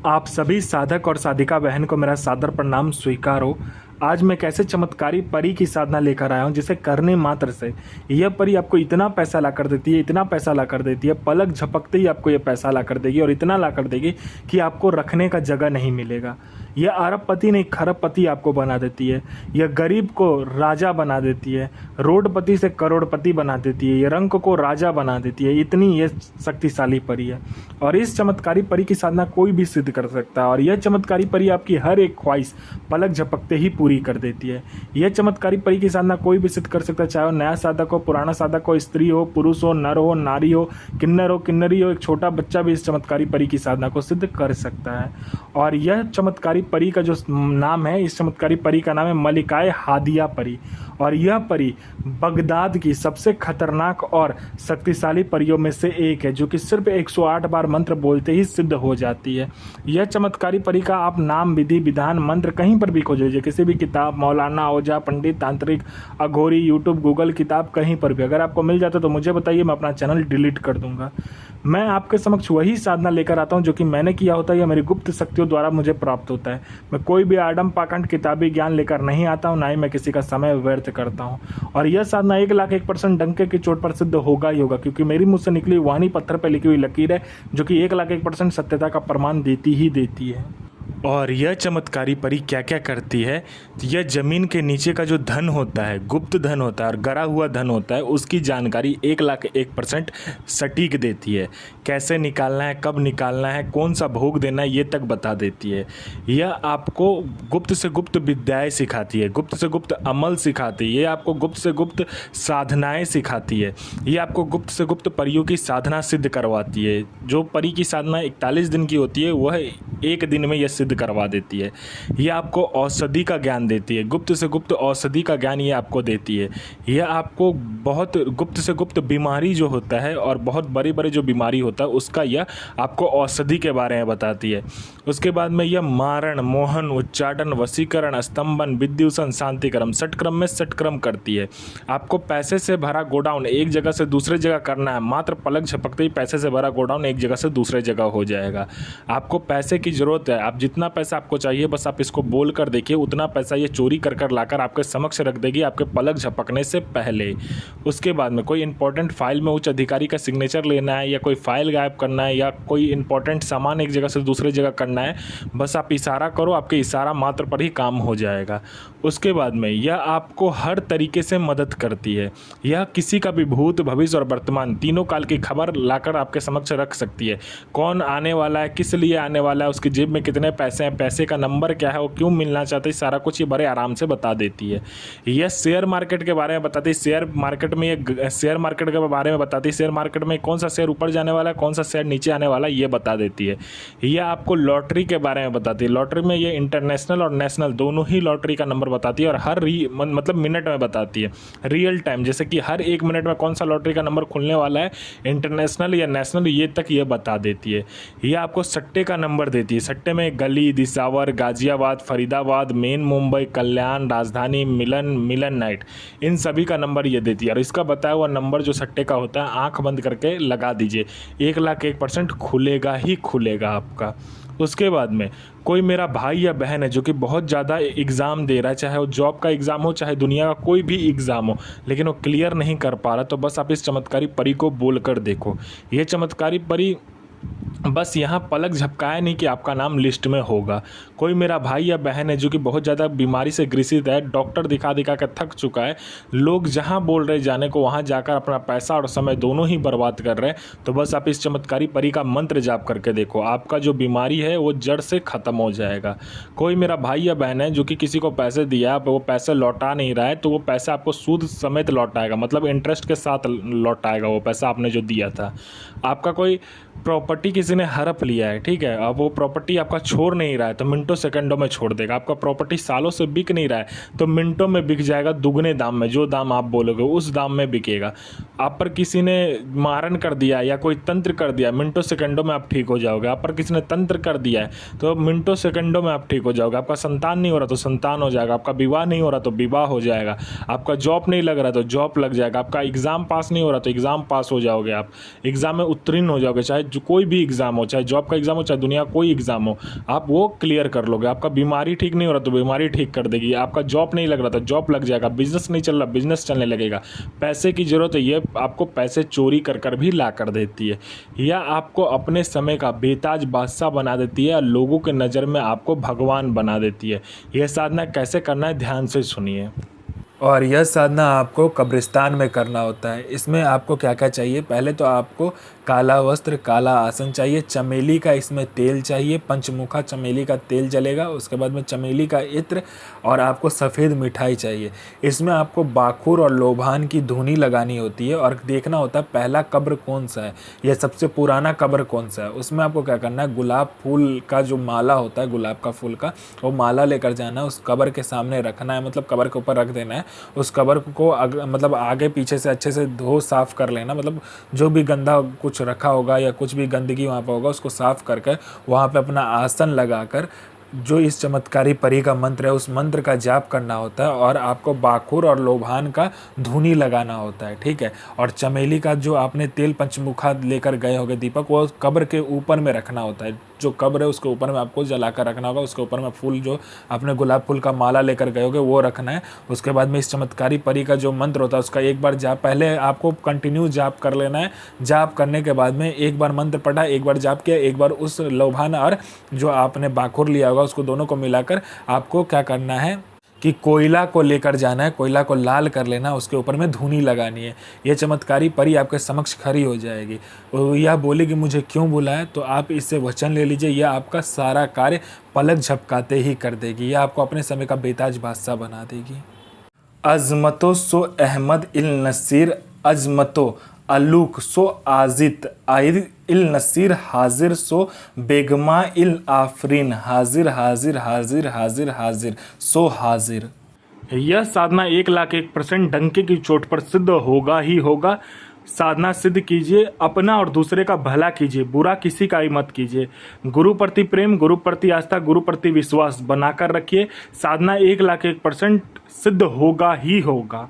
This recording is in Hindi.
आप सभी साधक और साधिका बहन को मेरा सादर प्रणाम स्वीकार हो। आज मैं कैसे चमत्कारी परी की साधना लेकर आया हूँ जिसे करने मात्र से यह परी आपको इतना पैसा ला कर देती है, इतना पैसा ला कर देती है, पलक झपकते ही आपको यह पैसा ला कर देगी और इतना ला कर देगी कि आपको रखने का जगह नहीं मिलेगा। यह अरबपति नहीं खरबपति आपको बना देती है। यह गरीब को राजा बना देती है, रोडपति से करोड़पति बना देती है, यह रंक को राजा बना देती है। इतनी यह शक्तिशाली परी है और इस चमत्कारी परी की साधना कोई भी सिद्ध कर सकता है और यह चमत्कारी परी आपकी हर एक ख्वाहिश पलक झपकते ही पूरी कर देती है। यह चमत्कारी परी की साधना कोई भी सिद्ध कर सकता है, चाहे वो नया साधक हो, पुराना साधक हो, स्त्री हो, पुरुष हो, नर हो, नारी हो, किन्नर हो, किन्नरी हो, एक छोटा बच्चा भी इस चमत्कारी परी की साधना को सिद्ध कर सकता है। और यह चमत्कारी परी का जो नाम है, इस चमत्कारी परी का नाम है मलिकाए हादिया परी और यह परी बगदाद की सबसे खतरनाक और शक्तिशाली परियों में से एक है, जो कि सिर्फ 108 बार मंत्र बोलते ही सिद्ध हो जाती है। यह चमत्कारी परी का आप नाम, विधि, विधान, मंत्र कहीं पर भी खोज लीजिए, किसी भी किताब, मौलाना, ओझा, पंडित, तांत्रिक, अघोरी, यूट्यूब, गूगल, किताब, कहीं पर भी अगर आपको मिल जाता तो मुझे बताइए, मैं अपना चैनल डिलीट कर दूंगा। मैं आपके समक्ष वही साधना लेकर आता हूं जो कि मैंने किया होता है या मेरी गुप्त शक्तियों द्वारा मुझे प्राप्त होता है। मैं कोई भी आडम पाखंड किताबी ज्ञान लेकर नहीं आता हूं, ना ही मैं किसी का समय व्यर्थ करता हूं। और यह साधना 1,01% डंके की चोट पर सिद्ध होगा ही होगा, क्योंकि मेरी मुझ से निकली वाणी पत्थर पर लिखी हुई लकीर है जो कि 1,01% सत्यता का प्रमाण देती ही देती है। और यह चमत्कारी परी क्या क्या करती है, तो यह ज़मीन के नीचे का जो धन होता है, गुप्त धन होता है और गड़ा हुआ धन होता है, उसकी जानकारी 1,01% सटीक देती है। कैसे निकालना है, कब निकालना है, कौन सा भोग देना है, ये तक बता देती है। यह आपको गुप्त से गुप्त विद्याएं सिखाती है, गुप्त से गुप्त अमल सिखाती है, ये आपको गुप्त से गुप्त साधनाएं सिखाती है, ये आपको गुप्त से गुप्त परियों की साधना सिद्ध करवाती है। जो परी की साधना 41 दिन की होती है वह एक दिन में यह सिद्ध करवा देती है। यह आपको औषधि का ज्ञान देती है, गुप्त से गुप्त औषधि का ज्ञान ये आपको देती है। यह आपको बहुत गुप्त से गुप्त बीमारी जो होता है और बहुत बड़ी बड़ी जो बीमारी होता है उसका यह आपको औषधि के बारे में बताती है। उसके बाद में यह मारण, मोहन, उच्चाटन, वशीकरण, स्तंभन, विद्युषण, शांतिक्रम, षटक्रम में षटक्रम करती है। आपको पैसे से भरा गोडाउन एक जगह से दूसरे जगह करना है, मात्र पलक झपकते ही पैसे से भरा गोडाउन एक जगह से दूसरे जगह हो जाएगा। आपको पैसे की ज़रूरत है, आप जितना पैसा आपको चाहिए बस आप इसको बोल कर देखिए, उतना पैसा ये चोरी कर कर लाकर आपके समक्ष रख देगी आपके पलक झपकने से पहले। उसके बाद में कोई इंपॉर्टेंट फाइल में उच्च अधिकारी का सिग्नेचर लेना है या कोई फाइल गायब करना है या कोई इंपॉर्टेंट सामान एक जगह से दूसरे जगह करना है, बस आप इशारा करो, आपके इशारा मात्र पर ही काम हो जाएगा। उसके बाद में यह आपको हर तरीके से मदद करती है। यह किसी का भी भूत, भविष्य और वर्तमान तीनों काल की खबर लाकर आपके समक्ष रख सकती है। कौन आने वाला है, किस लिए आने वाला है, उसकी जेब में कितने पैसे हैं, पैसे का नंबर क्या है, वो क्यों मिलना चाहते हैं, सारा कुछ ये बड़े आराम से बता देती है। यह शेयर मार्केट के बारे में बताती है, शेयर मार्केट में ये शेयर मार्केट के बारे में बताती है, शेयर मार्केट में कौन सा शेयर ऊपर जाने वाला है, कौन सा शेयर नीचे आने वाला है, ये बता देती है। यह आपको लॉटरी के बारे में बताती है, लॉटरी में ये इंटरनेशनल और नेशनल दोनों ही लॉटरी का नंबर बताती है और हर मतलब मिनट में बताती है, रियल टाइम, जैसे कि हर एक मिनट में कौन सा लॉटरी का नंबर खुलने वाला है, इंटरनेशनल या नेशनल, ये तक ये बता देती है। ये आपको सट्टे का नंबर देती है, सट्टे में गली, दिसावर, गाजियाबाद, फरीदाबाद, मेन मुंबई, कल्याण, राजधानी, मिलन नाइट, इन सभी का नंबर ये देती है। और इसका बताया हुआ नंबर जो सट्टे का होता है आंख बंद करके लगा दीजिए, 1,01% खुलेगा ही खुलेगा आपका। उसके बाद में कोई मेरा भाई या बहन है जो कि बहुत ज़्यादा एग्ज़ाम दे रहा है, चाहे वो जॉब का एग्ज़ाम हो, चाहे दुनिया का कोई भी एग्ज़ाम हो, लेकिन वो क्लियर नहीं कर पा रहा, तो बस आप इस चमत्कारी परी को बोल कर देखो। ये चमत्कारी परी बस यहाँ पलक झपकाया नहीं कि आपका नाम लिस्ट में होगा। कोई मेरा भाई या बहन है जो कि बहुत ज़्यादा बीमारी से ग्रसित है, डॉक्टर दिखा दिखा कर थक चुका है, लोग जहाँ बोल रहे जाने को वहाँ जाकर अपना पैसा और समय दोनों ही बर्बाद कर रहे हैं, तो बस आप इस चमत्कारी परी का मंत्र जाप करके देखो, आपका जो बीमारी है वो जड़ से ख़त्म हो जाएगा। कोई मेरा भाई या बहन है जो कि किसी को पैसे दिया, वो पैसे लौटा नहीं रहा है, तो वो पैसा आपको सूद समेत लौटाएगा, मतलब इंटरेस्ट के साथ लौटाएगा वो पैसा आपने जो दिया था। आपका कोई प्रॉपर्टी किसी ने हड़प लिया है, ठीक है, अब वो प्रॉपर्टी आपका छोड़ नहीं रहा है तो मिनटों सेकंडों में छोड़ देगा। आपका प्रॉपर्टी सालों से बिक नहीं रहा है तो मिनटों में बिक जाएगा, दुगने दाम में, जो दाम आप बोलोगे उस दाम में बिकेगा। आप पर किसी ने मारन कर दिया या कोई तंत्र कर दिया, मिनटों सेकंडों में आप ठीक हो जाओगे। आप पर किसी ने तंत्र कर दिया है तो मिनटों सेकंडों में आप ठीक हो जाओगे। आपका संतान नहीं हो रहा तो संतान हो जाएगा, आपका विवाह नहीं हो रहा तो विवाह हो जाएगा, आपका जॉब नहीं लग रहा तो जॉब लग जाएगा, आपका एग्ज़ाम पास नहीं हो रहा तो एग्ज़ाम पास हो जाओगे, आप एग्ज़ाम में उत्तीर्ण हो जाओगे, चाहे जो कोई भी एग्ज़ाम हो, चाहे जॉब का एग्ज़ाम हो, चाहे दुनिया कोई एग्ज़ाम हो, आप वो क्लियर कर लोगे। आपका बीमारी ठीक नहीं हो रहा तो बीमारी ठीक कर देगी, आपका जॉब नहीं लग रहा था जॉब लग जाएगा, बिजनेस नहीं चल रहा बिजनेस चलने लगेगा। पैसे की ज़रूरत है, ये आपको पैसे चोरी कर कर भी ला कर देती है, या आपको अपने समय का बेताज बादशाह बना देती है, या लोगों के नज़र में आपको भगवान बना देती है। यह साधना कैसे करना है ध्यान से सुनिए। और यह साधना आपको कब्रिस्तान में करना होता है। इसमें आपको क्या क्या चाहिए, पहले तो आपको काला वस्त्र, काला आसन चाहिए, चमेली का इसमें तेल चाहिए, पंचमुखा चमेली का तेल जलेगा, उसके बाद में चमेली का इत्र, और आपको सफ़ेद मिठाई चाहिए। इसमें आपको बाखुर और लोभान की धुनी लगानी होती है और देखना होता है पहला कब्र कौन सा है, यह सबसे पुराना कब्र कौन सा है। उसमें आपको क्या करना है, गुलाब फूल का जो माला होता है, गुलाब का फूल का वो माला लेकर जाना है, उस कब्र के सामने रखना है, मतलब कब्र के ऊपर रख देना है। उस कब्र को मतलब आगे पीछे से अच्छे से धो साफ़ कर लेना, मतलब जो भी गंदा कुछ रखा होगा या कुछ भी गंदगी वहाँ पर होगा उसको साफ़ करके वहाँ पे अपना आसन लगाकर जो इस चमत्कारी परी का मंत्र है उस मंत्र का जाप करना होता है, और आपको बाखुर और लोभान का धुनी लगाना होता है, ठीक है। और चमेली का जो आपने तेल पंचमुखा लेकर गए होगे दीपक, वो कब्र के ऊपर में रखना होता है, जो कब्र है उसके ऊपर में आपको जलाकर रखना होगा, उसके ऊपर में फूल जो आपने गुलाब फूल का माला लेकर गए होगे वो रखना है। उसके बाद में इस चमत्कारी परी का जो मंत्र होता है उसका एक बार जाप, पहले आपको कंटिन्यू जाप कर लेना है। जाप करने के बाद में एक बार मंत्र पढ़ा, एक बार जाप किया, एक बार उस लोभान और जो आपने बाखुर लिया होगा उसको दोनों को मिलाकर आपको क्या करना है कि कोयला को लेकर जाना है, कोयला को लाल कर लेना, उसके ऊपर में धुनी लगानी है। यह चमत्कारी परी आपके समक्ष खड़ी हो जाएगी। यह बोलेगी मुझे क्यों बुलाया, तो आप इससे वचन ले लीजिए, यह आपका सारा कार्य पलक झपकाते ही कर देगी, यह आपको अपने समय का बेताज बादशाह बना देगी। अजमतो सो अहमद इल नसीर, अजमतो अलूक सो आजित आइद इल नसीर, हाजिर सो बेगमा इल आफरीन, हाजिर हाजिर हाजिर हाजिर हाजिर सो हाजिर। यह साधना 1,01,000% डंके की चोट पर सिद्ध होगा ही होगा। साधना सिद्ध कीजिए, अपना और दूसरे का भला कीजिए, बुरा किसी का ही मत कीजिए। गुरु प्रति प्रेम, गुरु प्रति आस्था, गुरु प्रति विश्वास बनाकर रखिए। साधना 1,01,000% सिद्ध होगा ही होगा।